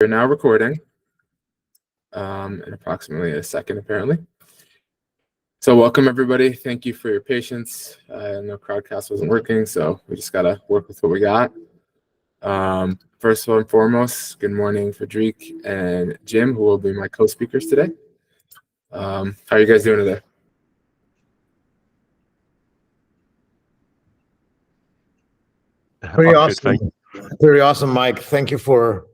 We're now recording in approximately a second, apparently. So welcome, everybody. Thank you for your patience. I know Crowdcast wasn't working, so we just got to work with what we got. First and foremost, good morning, Frederic and Jim, who will be my co-speakers today. How are you guys doing today? Pretty awesome. Pretty awesome, Mike. Thank you for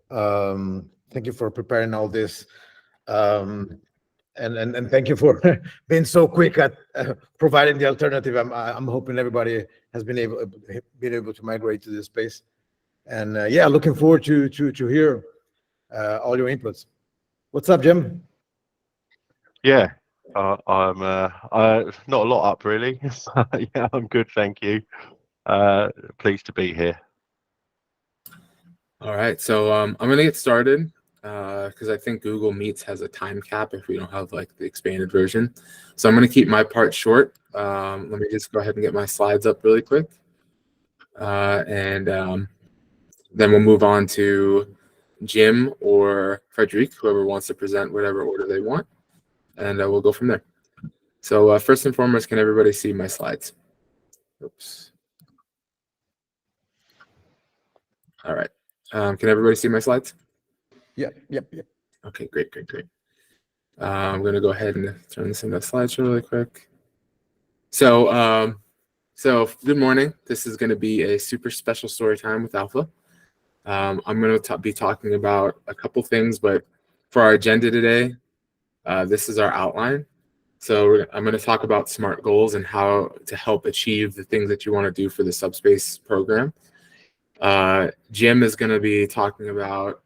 preparing all this, and thank you for being so quick at providing the alternative. I'm hoping everybody has been able to migrate to this space, and yeah, looking forward to hear all your inputs. What's up, Jim? Yeah, I'm not a lot up really. Yeah, I'm good, thank you. Pleased to be here. All right, so I'm going to get started because I think Google Meets has a time cap if we don't have like the expanded version. So I'm going to keep my part short. Let me just go ahead and get my slides up really quick. And then we'll move on to Jim or Frederic, whoever wants to present whatever order they want. And we'll go from there. So first and foremost, can everybody see my slides? Oops. All right. Can everybody see my slides? Yep. Okay, great. I'm going to go ahead and turn this into a slideshow really quick. So good morning. This is going to be a super special story time with Alpha. I'm going to be talking about a couple things, but for our agenda today, this is our outline. So I'm going to talk about SMART goals and how to help achieve the things that you want to do for the Subspace program. Jim is going to be talking about,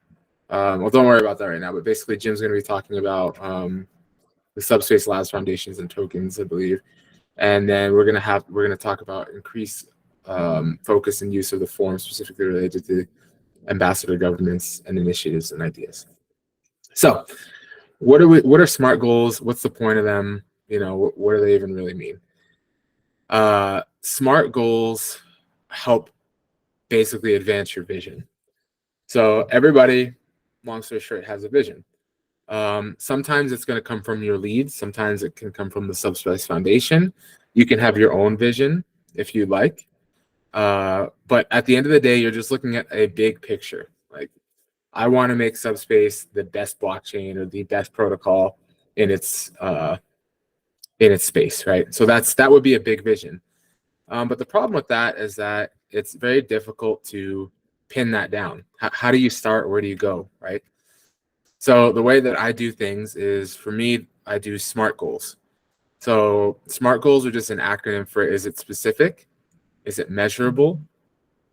well, don't worry about that right now, but basically Jim's going to be talking about the Subspace Labs foundations and tokens, I believe. And then we're going to talk about increased focus and use of the forum specifically related to ambassador governments and initiatives and ideas. So what are SMART goals? What's the point of them? You know, what do they even really mean? SMART goals help basically advance your vision. So everybody, long story short, has a vision. Sometimes it's going to come from your leads. Sometimes it can come from the Subspace Foundation. You can have your own vision if you'd like. But at the end of the day, you're just looking at a big picture. Like, I want to make Subspace the best blockchain or the best protocol in its space, right? So that would be a big vision. But the problem with that is that it's very difficult to pin that down. How do you start? Where do you go, right? So the way that I do things is, for me, I do SMART goals. So SMART goals are just an acronym for: is it specific? Is it measurable?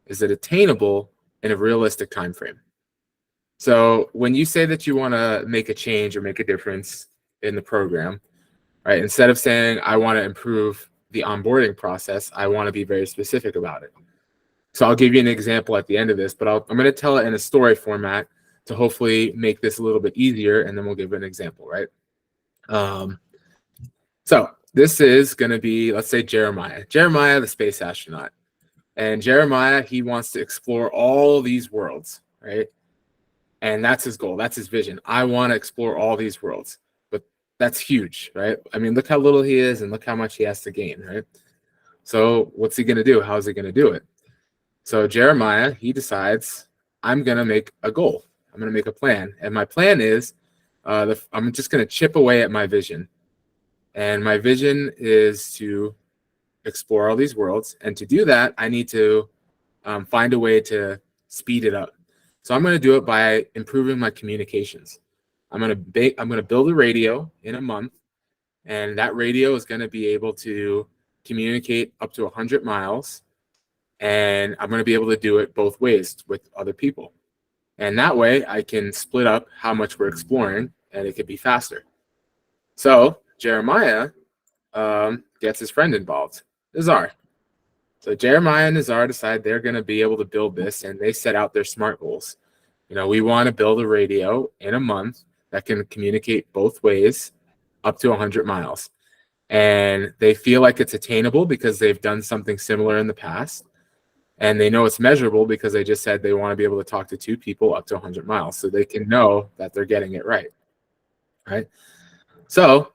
Is it attainable in a realistic time frame? So when you say that you want to make a change or make a difference in the program, right, instead of saying I want to improve the onboarding process, I want to be very specific about it. So I'll give you an example at the end of this, but I'm going to tell it in a story format to hopefully make this a little bit easier, and then we'll give an example, right? So this is going to be, let's say, Jeremiah, the space astronaut. And Jeremiah, he wants to explore all these worlds, right? And that's his goal. That's his vision. I want to explore all these worlds. But that's huge, right? I mean, look how little he is and look how much he has to gain, right? So what's he going to do? How is he going to do it? So Jeremiah, he decides, I'm going to make a goal. I'm going to make a plan. And my plan is I'm just going to chip away at my vision. And my vision is to explore all these worlds. And to do that, I need to find a way to speed it up. So I'm going to do it by improving my communications. I'm going to build a radio in a month, and that radio is going to be able to communicate up to 100 miles, and I'm going to be able to do it both ways with other people. And that way I can split up how much we're exploring, and it could be faster. So Jeremiah gets his friend involved, Nazar. So Jeremiah and Nazar decide they're going to be able to build this, and they set out their SMART goals. You know, we want to build a radio in a month that can communicate both ways up to 100 miles. And they feel like it's attainable because they've done something similar in the past. And they know it's measurable because they just said they want to be able to talk to 2 people up to 100 miles. So they can know that they're getting it right. Right. So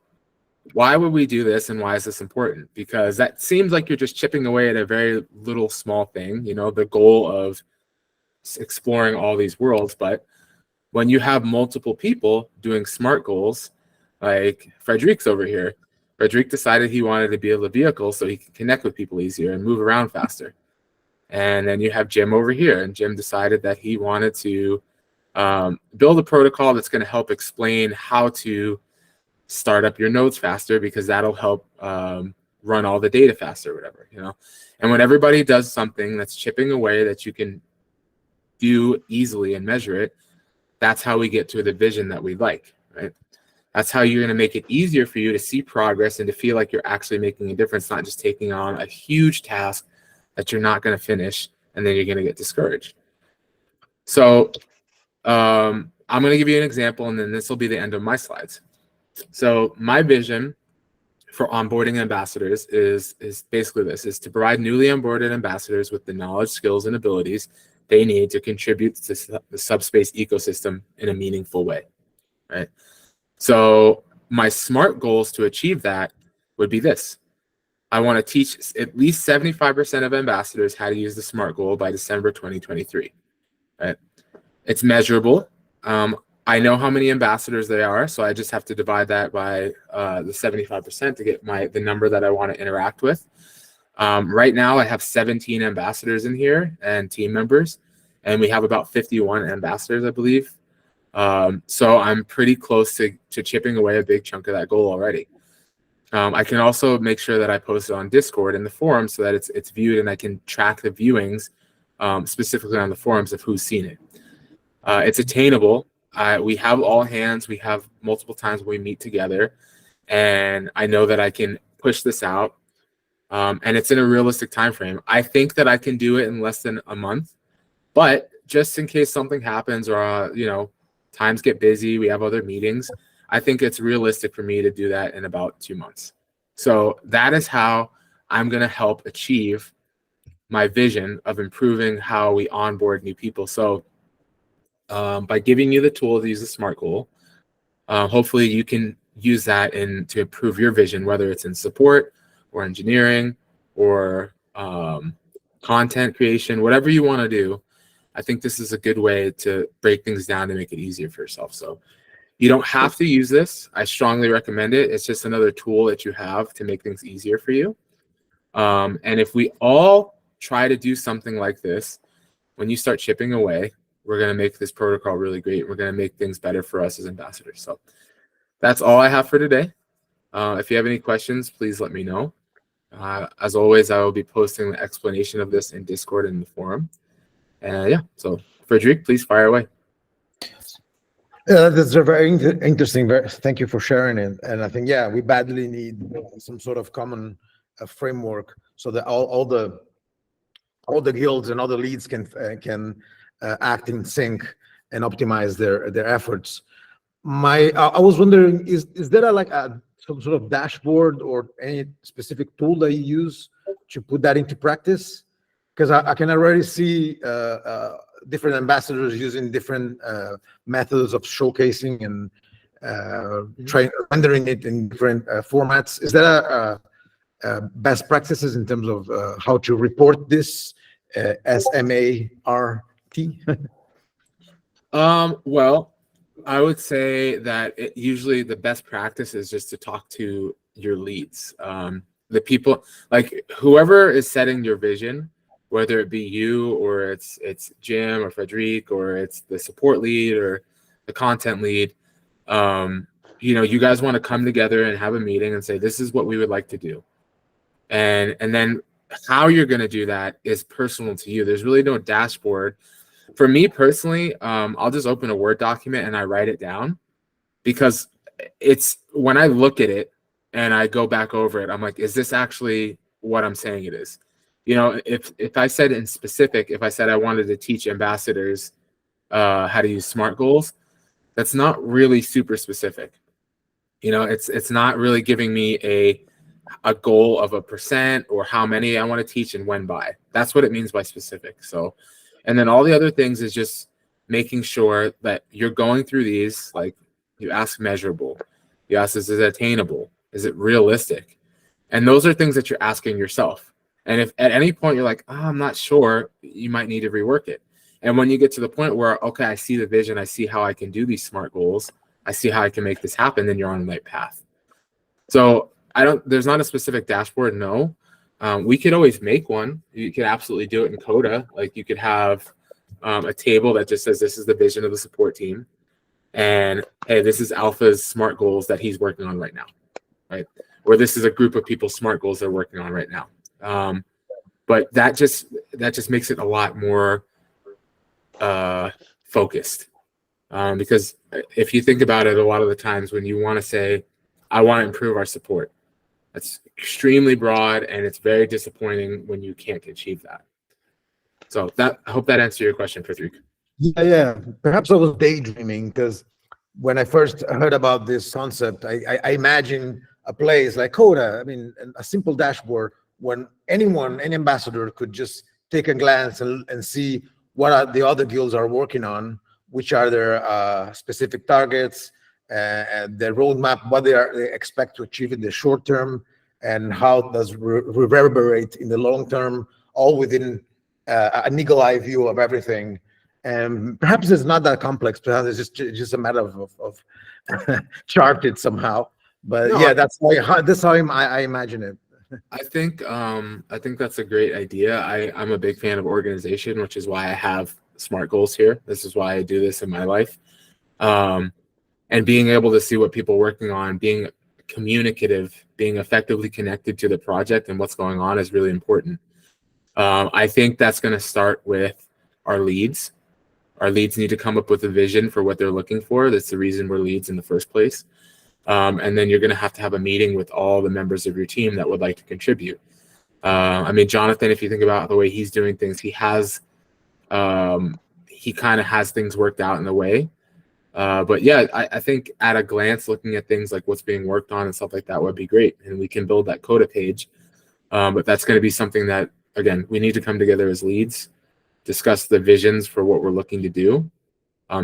why would we do this, and why is this important? Because that seems like you're just chipping away at a very little small thing, you know, the goal of exploring all these worlds. But when you have multiple people doing SMART goals, like Frederick's over here, Frederick decided he wanted to build a vehicle so he can connect with people easier and move around faster. And then you have Jim over here, and Jim decided that he wanted to build a protocol that's going to help explain how to start up your nodes faster, because that'll help run all the data faster or whatever, you know. And when everybody does something that's chipping away that you can do easily and measure it, that's how we get to the vision that we like, right? That's how you're going to make it easier for you to see progress and to feel like you're actually making a difference, not just taking on a huge task that you're not going to finish and then you're going to get discouraged. So I'm going to give you an example, and then this will be the end of my slides. So my vision for onboarding ambassadors is basically this, is to provide newly onboarded ambassadors with the knowledge, skills, and abilities they need to contribute to the Subspace ecosystem in a meaningful way, right? So my SMART goals to achieve that would be this. I want to teach at least 75% of ambassadors how to use the SMART goal by December 2023, right? It's measurable. I know how many ambassadors there are, so I just have to divide that by the 75% to get the number that I want to interact with. Right now, I have 17 ambassadors in here and team members, and we have about 51 ambassadors, I believe. So I'm pretty close to chipping away a big chunk of that goal already. I can also make sure that I post it on Discord in the forum so that it's viewed, and I can track the viewings specifically on the forums of who's seen it. It's attainable. We have all hands. We have multiple times when we meet together, and I know that I can push this out, and it's in a realistic time frame. I think that I can do it in less than a month, but just in case something happens or you know, times get busy, we have other meetings, I think it's realistic for me to do that in about 2 months. So that is how I'm going to help achieve my vision of improving how we onboard new people. So by giving you the tool to use the SMART goal, hopefully you can use that to improve your vision, whether it's in support or engineering or content creation, whatever you want to do. I think this is a good way to break things down to make it easier for yourself. So you don't have to use this. I strongly recommend it. It's just another tool that you have to make things easier for you. And if we all try to do something like this, when you start chipping away, we're going to make this protocol really great. We're going to make things better for us as ambassadors. So that's all I have for today. If you have any questions, please let me know. As always, I will be posting the explanation of this in Discord and the forum. And yeah, so Frederick, please fire away. That's a very interesting. Thank you for sharing it. And I think, yeah, we badly need some sort of common framework so that all the guilds and all the leads can act in sync and optimize their efforts. I was wondering, is there some sort of dashboard or any specific tool that you use to put that into practice? Because I can already see different ambassadors using different methods of showcasing and rendering it in different formats. Is there best practices in terms of how to report this SMART? Well, I would say that usually the best practice is just to talk to your leads. The people, like whoever is setting your vision, whether it be you or it's Jim or Frederic or it's the support lead or the content lead, you know, you guys want to come together and have a meeting and say, this is what we would like to do. And then how you're going to do that is personal to you. There's really no dashboard. For me personally, I'll just open a Word document and I write it down, because it's when I look at it and I go back over it, I'm like, is this actually what I'm saying it is? You know, if I said in specific, if I said I wanted to teach ambassadors how to use SMART goals, that's not really super specific. You know, it's not really giving me a goal of a percent or how many I want to teach and when by. That's what it means by specific. So, and then all the other things is just making sure that you're going through these, like you ask measurable, you ask, is it attainable? Is it realistic? And those are things that you're asking yourself. And if at any point you're like, oh, I'm not sure, you might need to rework it. And when you get to the point where, okay, I see the vision, I see how I can do these SMART goals, I see how I can make this happen, then you're on the right path. So there's not a specific dashboard, no. We could always make one. You could absolutely do it in Coda. Like you could have a table that just says, this is the vision of the support team. And hey, this is Alpha's SMART goals that he's working on right now, right? Or this is a group of people's SMART goals they're working on right now. But that just makes it a lot more focused. Because if you think about it, a lot of the times when you want to say, I want to improve our support, that's extremely broad and it's very disappointing when you can't achieve that. So I hope that answered your question, Patrick. Yeah. Perhaps I was daydreaming because when I first heard about this concept, I imagined a place like Coda. I mean, a simple dashboard when any ambassador could just take a glance and see what the other guilds are working on, which are their specific targets, and their roadmap, what they expect to achieve in the short term, and how does reverberate in the long term, all within an eagle-eye view of everything. And perhaps it's not that complex. Perhaps it's just a matter of chart it somehow. But no, yeah, that's how I imagine it. I think that's a great idea. I'm a big fan of organization, which is why I have SMART goals here. This is why I do this in my life. And being able to see what people are working on, being communicative, being effectively connected to the project and what's going on is really important. I think that's going to start with our leads. Our leads need to come up with a vision for what they're looking for. That's the reason we're leads in the first place. And then you're going to have a meeting with all the members of your team that would like to contribute. I mean, Jonathan, if you think about the way he's doing things, he kind of has things worked out in a way. But yeah, I think at a glance, looking at things like what's being worked on and stuff like that would be great. And we can build that Coda page. But that's going to be something that, again, we need to come together as leads, discuss the visions for what we're looking to do,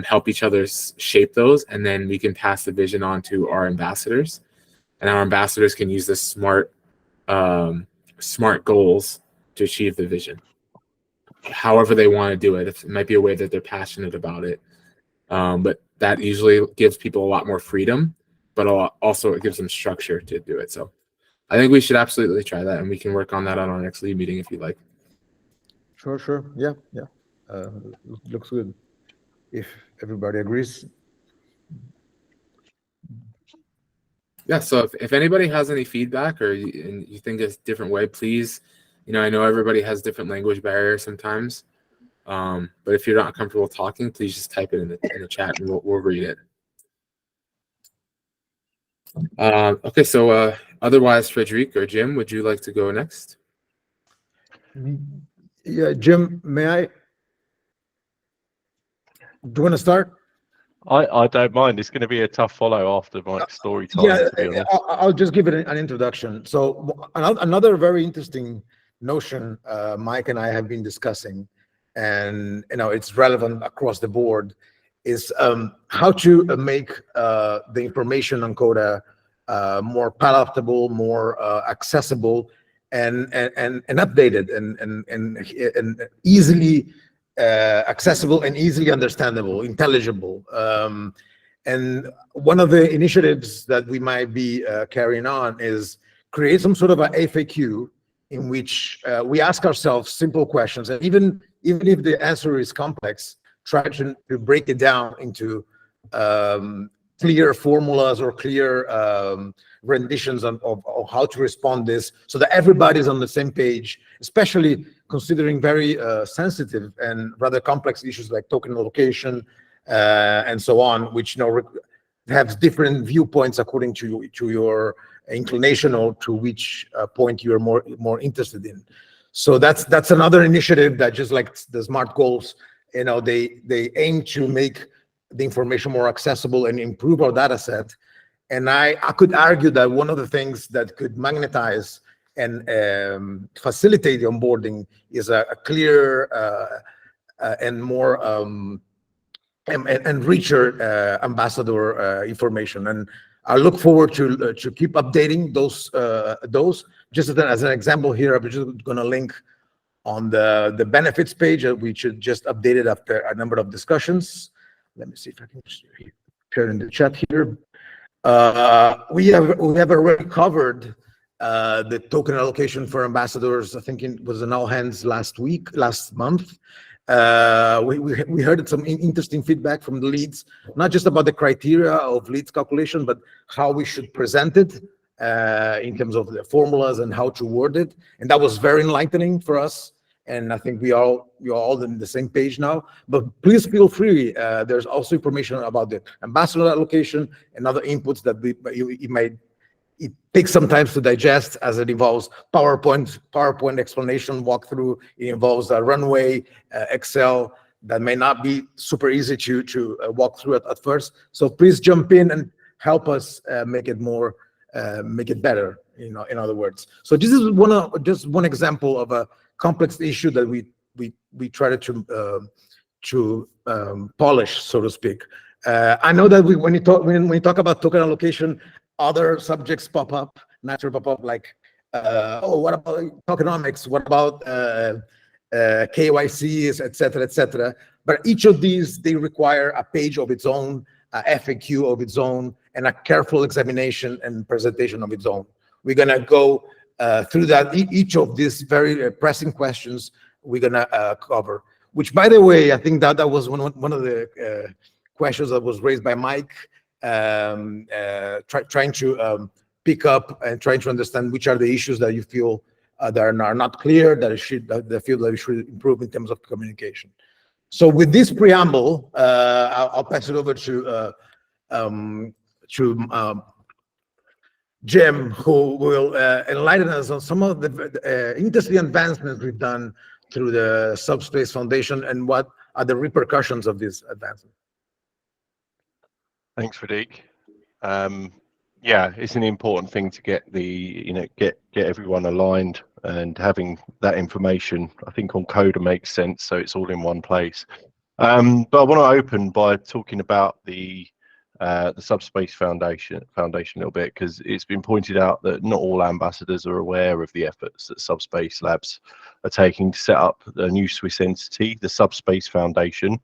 help each other shape those, and then we can pass the vision on to our ambassadors. And our ambassadors can use the SMART goals to achieve the vision. However they want to do it. It might be a way that they're passionate about it. But that usually gives people a lot more freedom, but also it gives them structure to do it. So I think we should absolutely try that, and we can work on that on our next lead meeting if you'd like. Sure. Yeah. Looks good. If everybody agrees. Yeah, so if anybody has any feedback or you think it's a different way, please, I know everybody has different language barriers sometimes. But if you're not comfortable talking, please just type it in the chat and we'll read it. Okay, so otherwise, Frederic or Jim, would you like to go next? Yeah, Jim, may I? Do you want to start? I don't mind. It's going to be a tough follow after Mike's story time. Yeah, to be honest. I'll just give it an introduction. So another very interesting notion Mike and I have been discussing, and it's relevant across the board, is how to make the information on Coda more palatable, more accessible, and updated, and easily accessible and easily understandable, intelligible. And one of the initiatives that we might be carrying on is create some sort of a FAQ in which we ask ourselves simple questions, and even if the answer is complex, try to break it down into clear formulas or clear renditions of how to respond this, so that everybody's on the same page, especially considering very sensitive and rather complex issues like token allocation and so on, which have different viewpoints according to your inclination or to which point you're more interested in. So that's another initiative that, just like the SMART goals, they aim to make the information more accessible and improve our data set. And I could argue that one of the things that could magnetize and facilitate the onboarding is a clear and more and richer ambassador information. And I look forward to keep updating those. Just as an example here, I'm just going to link on the benefits page that we should just update it after a number of discussions. Let me see if I can share in the chat here. We have already covered the token allocation for ambassadors. I think it was an all hands last month. We heard some interesting feedback from the leads, not just about the criteria of leads calculation, but how we should present it in terms of the formulas and how to word it. And that was very enlightening for us. And I think we're all on the same page now. But please feel free. There's also information about the ambassador allocation and other inputs that it takes some time to digest, as it involves PowerPoint explanation walkthrough. It involves a runway, Excel that may not be super easy to walk through at first. So please jump in and help us make it better. In other words. So this is just one example of a complex issue that we try to polish, so to speak. I know that when we talk about token allocation, other subjects naturally pop up, like what about tokenomics? What about KYCs, et cetera. But each of these, they require a page of its own, a FAQ of its own, and a careful examination and presentation of its own. We're gonna go through that. Each of these very pressing questions we're gonna cover. Which, by the way, I think that was one of the questions that was raised by Mike, trying to pick up and trying to understand which are the issues that you feel that are not clear, that feel that we should improve in terms of communication. So with this preamble, I'll pass it over to Jim, who will enlighten us on some of the interesting advancements we've done through the Subspace Foundation and what are the repercussions of this advancement. Thanks, Radik. Yeah, it's an important thing to get get everyone aligned, and having that information, I think, on Coda makes sense, so it's all in one place. But I want to open by talking about the Subspace Foundation a little bit, because it's been pointed out that not all ambassadors are aware of the efforts that Subspace Labs are taking to set up a new Swiss entity, the Subspace Foundation.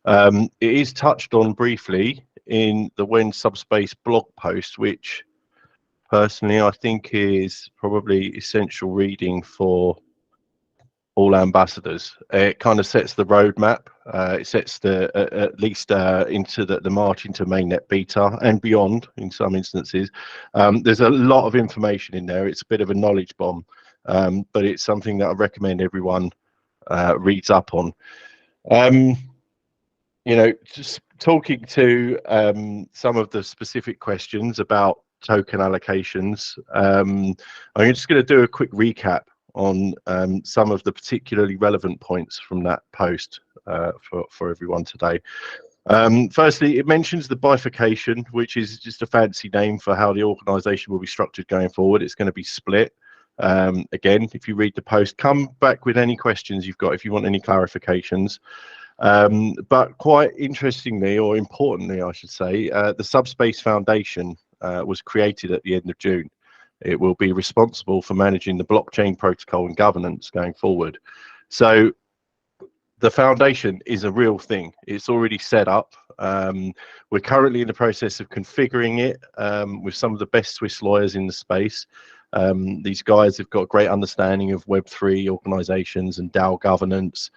It is touched on briefly in the When Subspace blog post, which personally I think is probably essential reading for all ambassadors. It kind of sets the roadmap. It sets at least into the march into mainnet beta and beyond in some instances. There's a lot of information in there. It's a bit of a knowledge bomb, but it's something that I recommend everyone reads up on. Just talking to some of the specific questions about token allocations, I'm just going to do a quick recap on some of the particularly relevant points from that post for everyone today. Firstly, it mentions the bifurcation, which is just a fancy name for how the organization will be structured going forward. It's going to be split. Again, if you read the post, come back with any questions you've got if you want any clarifications. But quite interestingly, or importantly, I should say, the Subspace Foundation was created at the end of June. It will be responsible for managing the blockchain protocol and governance going forward. So the foundation is a real thing. It's already set up. We're currently in the process of configuring it with some of the best Swiss lawyers in the space. These guys have got great understanding of Web3 organizations and DAO governance.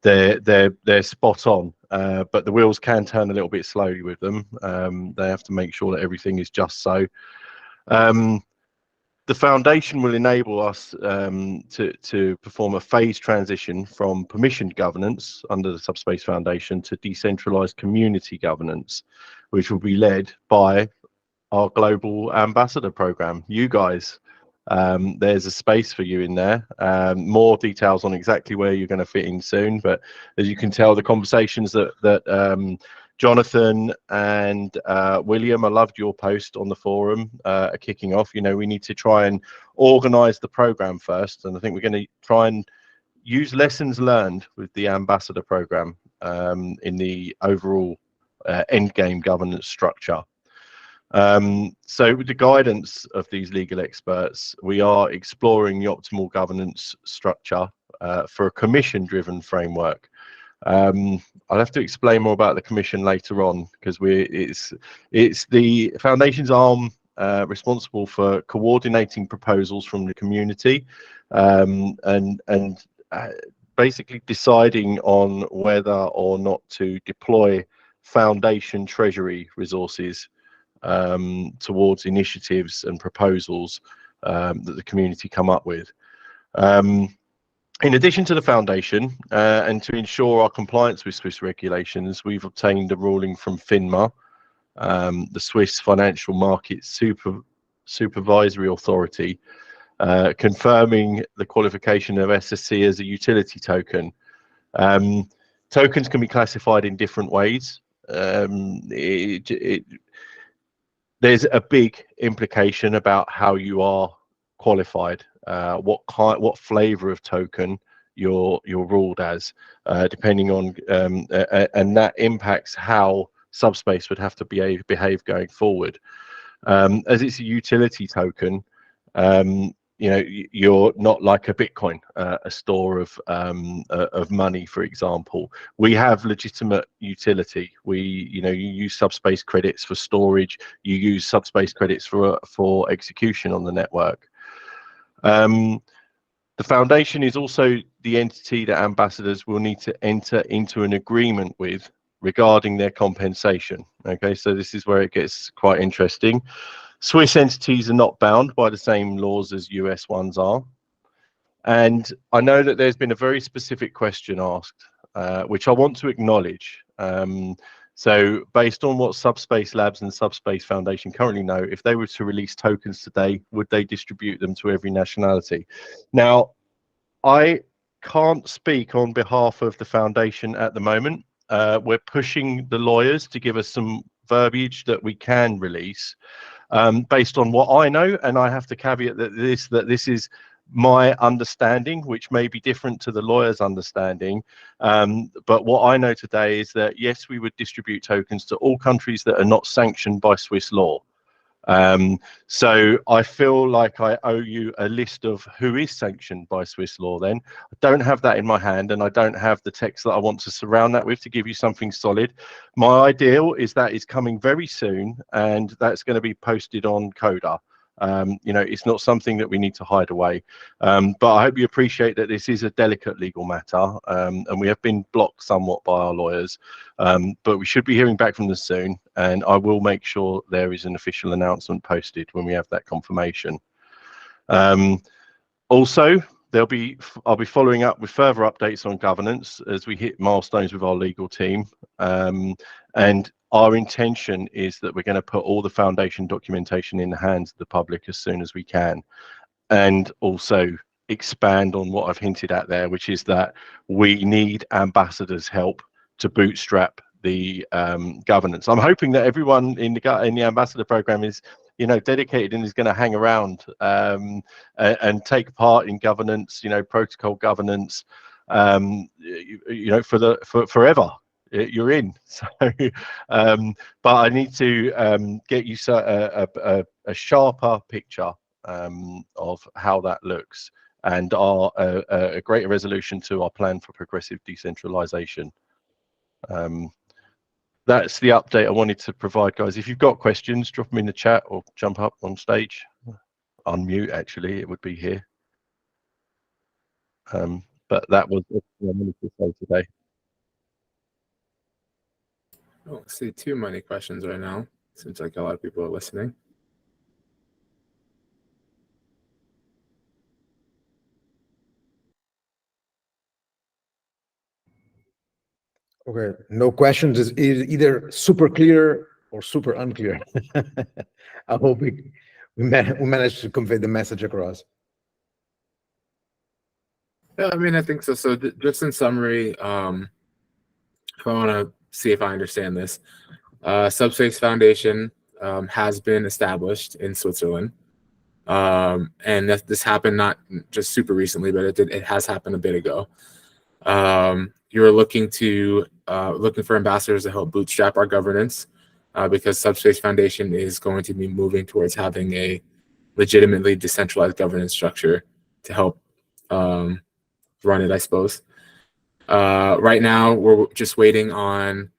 They're spot on, but the wheels can turn a little bit slowly with them. They have to make sure that everything is just so. The foundation will enable us to perform a phased transition from permissioned governance under the Subspace Foundation to decentralized community governance, which will be led by our global ambassador program. You guys, there's a space for you in there. More details on exactly where you're going to fit in soon, but as you can tell, the conversations that Jonathan and William, I loved your post on the forum kicking off. You know, we need to try and organize the program first, and I think we're going to try and use lessons learned with the ambassador program in the overall endgame governance structure. So with the guidance of these legal experts, we are exploring the optimal governance structure for a commission-driven framework. I'll have to explain more about the commission later on, because it's the foundation's arm responsible for coordinating proposals from the community and basically deciding on whether or not to deploy foundation treasury resources towards initiatives and proposals that the community come up with. In addition to the foundation, and to ensure our compliance with Swiss regulations, we've obtained a ruling from FINMA, the Swiss Financial Markets Supervisory Authority, confirming the qualification of SSC as a utility token. Tokens can be classified in different ways. There's a big implication about how you are qualified, what flavor of token you're ruled as, depending on, and that impacts how Subspace would have to behave going forward. As it's a utility token, you know, you're not like a Bitcoin, a store of money, for example. We have legitimate utility. You use Subspace credits for storage. You use Subspace credits for execution on the network. The foundation is also the entity that ambassadors will need to enter into an agreement with regarding their compensation. Okay, so this is where it gets quite interesting. Swiss entities are not bound by the same laws as US ones are. And I know that there's been a very specific question asked, which I want to acknowledge. So based on what Subspace Labs and Subspace Foundation currently know, if they were to release tokens today, would they distribute them to every nationality? Now, I can't speak on behalf of the foundation at the moment. We're pushing the lawyers to give us some verbiage that we can release. Based on what I know, and I have to caveat that this is my understanding, which may be different to the lawyer's understanding. But what I know today is that yes, we would distribute tokens to all countries that are not sanctioned by Swiss law. So I feel like I owe you a list of who is sanctioned by Swiss law then. I don't have that in my hand, and I don't have the text that I want to surround that with to give you something solid. My ideal is that is coming very soon, and that's going to be posted on Coda. You know, it's not something that we need to hide away. But I hope you appreciate that this is a delicate legal matter, and we have been blocked somewhat by our lawyers. But we should be hearing back from them soon, and I will make sure there is an official announcement posted when we have that confirmation. Also, I'll be following up with further updates on governance as we hit milestones with our legal team. And our intention is that we're going to put all the foundation documentation in the hands of the public as soon as we can, and also expand on what I've hinted at there, which is that we need ambassadors' help to bootstrap the governance. I'm hoping that everyone in the ambassador program is, you know, dedicated and is going to hang around and take part in governance, you know, protocol governance, you know, for forever. You're in. So, but I need to get you a sharper picture of how that looks, and a greater resolution to our plan for progressive decentralization. That's the update I wanted to provide, guys. If you've got questions, drop them in the chat or jump up on stage. Unmute, actually, it would be here. But that was what I wanted to say today. I don't see too many questions right now. Seems like a lot of people are listening. Okay, no questions. Is either super clear or super unclear. I hope we managed to convey the message across. Yeah, I mean, I think so. So just in summary, if I want to see if I understand this. Subspace Foundation has been established in Switzerland, and this happened not just super recently, but it has happened a bit ago. You're looking for ambassadors to help bootstrap our governance, because Subspace Foundation is going to be moving towards having a legitimately decentralized governance structure to help run it, I suppose. Right now, we're just waiting on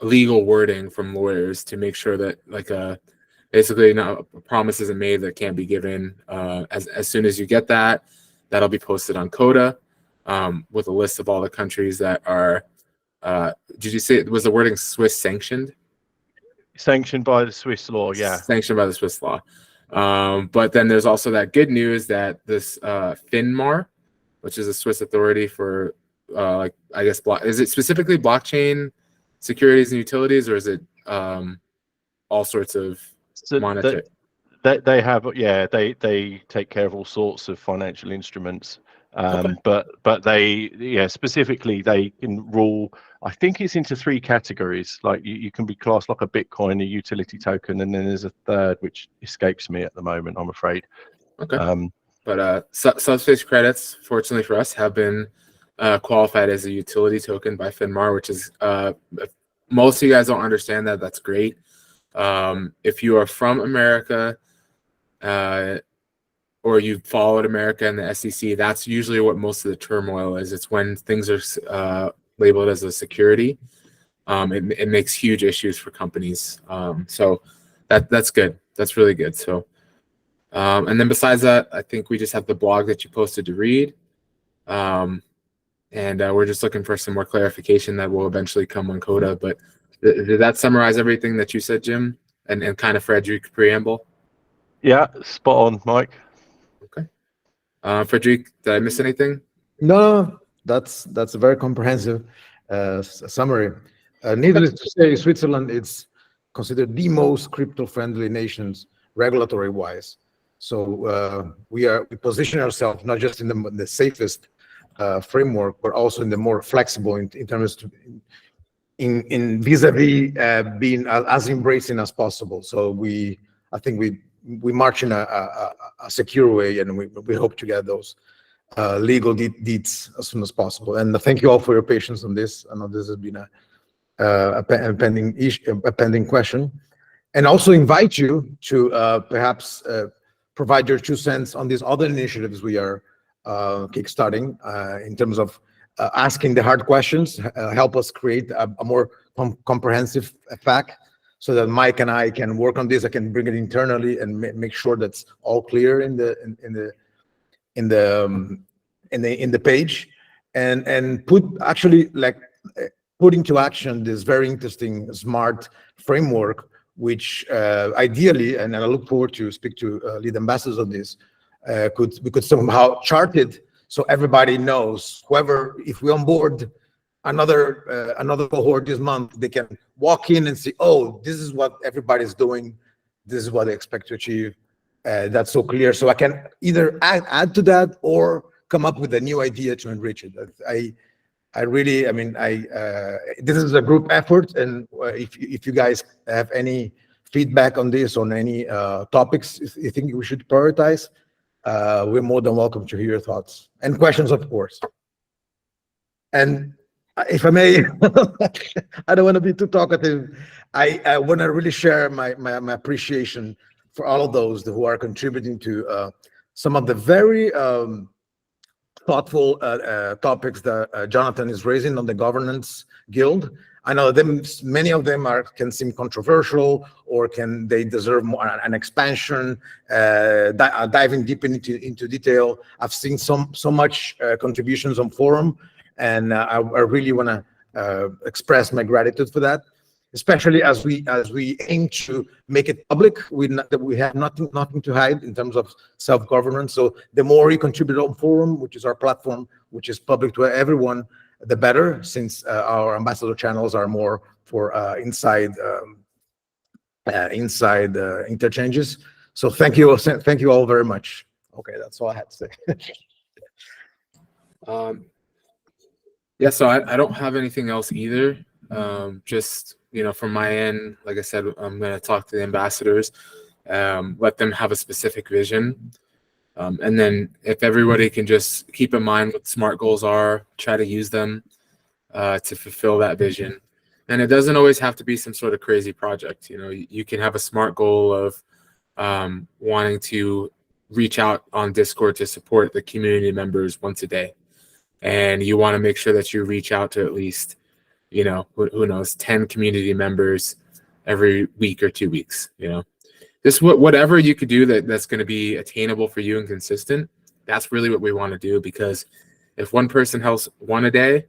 legal wording from lawyers to make sure that basically a promise isn't made that can't be given. As soon as you get that, that'll be posted on Coda with a list of all the countries that are. Did you say, was the wording Swiss sanctioned? Sanctioned by the Swiss law, yeah. Sanctioned by the Swiss law. But then there's also that good news that this FINMAR, which is a Swiss authority for I guess is it specifically blockchain securities and utilities, or is it all sorts of monetary? They have, yeah, they take care of all sorts of financial instruments. Okay. But they, yeah, specifically they can rule, I think it's into 3 categories. Like you can be classed like a Bitcoin, a utility token, and then there's a third which escapes me at the moment, I'm afraid. Okay. But Subspace credits, fortunately for us, have been qualified as a utility token by FINMAR, which is most of you guys don't understand that. That's great. If you are from America, or you followed America and the SEC, that's usually what most of the turmoil is. It's when things are labeled as a security. It makes huge issues for companies. So that's good. That's really good. So, and then besides that, I think we just have the blog that you posted to read. And we're just looking for some more clarification that will eventually come on Coda. But did that summarize everything that you said, Jim? And kind of Frederick preamble? Yeah, spot on, Mike. Okay. Frederick, did I miss anything? No, that's a very comprehensive summary. Needless to say, Switzerland is considered the most crypto-friendly nations regulatory-wise. So we position ourselves not just in the safest framework, but also in the more flexible in terms of in vis-a-vis being as embracing as possible. So I think we march in a secure way, and we hope to get those legal deeds as soon as possible. And thank you all for your patience on this. I know this has been a pending question, and also invite you to perhaps provide your 2 cents on these other initiatives we are kickstarting in terms of asking the hard questions, help us create a more comprehensive pack, so that Mike and I can work on this. I can bring it internally and make sure that's all clear in the page, and put into action this very interesting smart framework, which ideally, and I look forward to speak to lead ambassadors on this, we could somehow chart it so everybody knows. Whoever, if we onboard another cohort this month, they can walk in and see, oh, this is what everybody's doing, this is what they expect to achieve. That's so clear, so I can either add to that or come up with a new idea to enrich it. I really, this is a group effort, and if you guys have any feedback on this, on any topics you think we should prioritize, we're more than welcome to hear your thoughts and questions, of course. And if I may, I don't want to be too talkative. I want to really share my appreciation for all of those who are contributing to some of the very thoughtful topics that Jonathan is raising on the governance guild. I know many of them can seem controversial, or they deserve more an expansion, diving deep into detail. I've seen so much contributions on forum, and I really want to express my gratitude for that, especially as we aim to make it public. We have nothing to hide in terms of self-governance. So the more you contribute on forum, which is our platform, which is public to everyone, the better, since our ambassador channels are more for inside interchanges. So thank you all very much. Okay, that's all I had to say. Yeah, so I don't have anything else either. Just, from my end, like I said, I'm going to talk to the ambassadors, let them have a specific vision. And then if everybody can just keep in mind what SMART goals are, try to use them to fulfill that vision. And it doesn't always have to be some sort of crazy project. You can have a SMART goal of wanting to reach out on Discord to support the community members once a day. And you want to make sure that you reach out to at least, who knows, 10 community members every week or 2 weeks, just whatever you could do that's going to be attainable for you and consistent. That's really what we want to do, because if one person helps one a day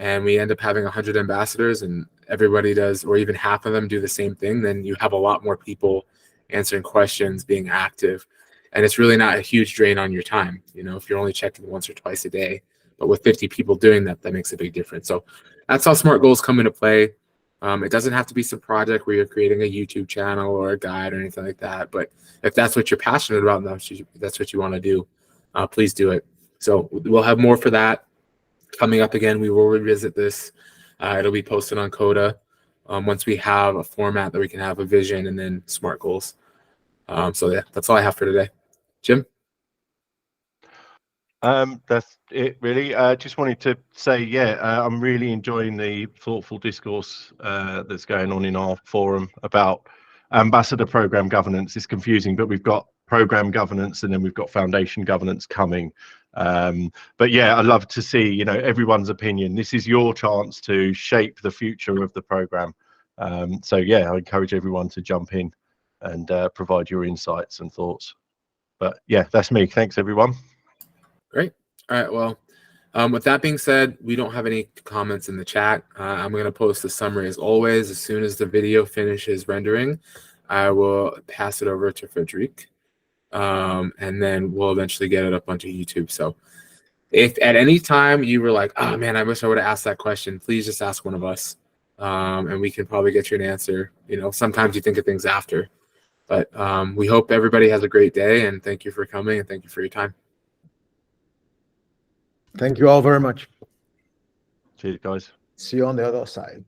and we end up having 100 ambassadors and everybody does, or even half of them do the same thing, then you have a lot more people answering questions, being active. And it's really not a huge drain on your time. If you're only checking once or twice a day, but with 50 people doing that, that makes a big difference. So that's how SMART goals come into play. It doesn't have to be some project where you're creating a YouTube channel or a guide or anything like that. But if that's what you're passionate about and that's what you want to do, please do it. So we'll have more for that coming up again. We will revisit this. It'll be posted on Coda once we have a format that we can have a vision and then SMART goals. So yeah, that's all I have for today. Jim? That's it, really. Just wanted to say, I'm really enjoying the thoughtful discourse that's going on in our forum about ambassador program governance. It's confusing, but we've got program governance and then we've got foundation governance coming. But yeah, I'd love to see, everyone's opinion. This is your chance to shape the future of the program. So yeah, I encourage everyone to jump in and provide your insights and thoughts. But yeah, that's me. Thanks, everyone. Great. All right. Well, with that being said, we don't have any comments in the chat. I'm going to post the summary as always. As soon as the video finishes rendering, I will pass it over to Frederic. And then we'll eventually get it up onto YouTube. So if at any time you were like, oh man, I wish I would have asked that question, please just ask one of us. And we can probably get you an answer. Sometimes you think of things after. But we hope everybody has a great day, and thank you for coming and thank you for your time. Thank you all very much. Cheers, guys. See you on the other side.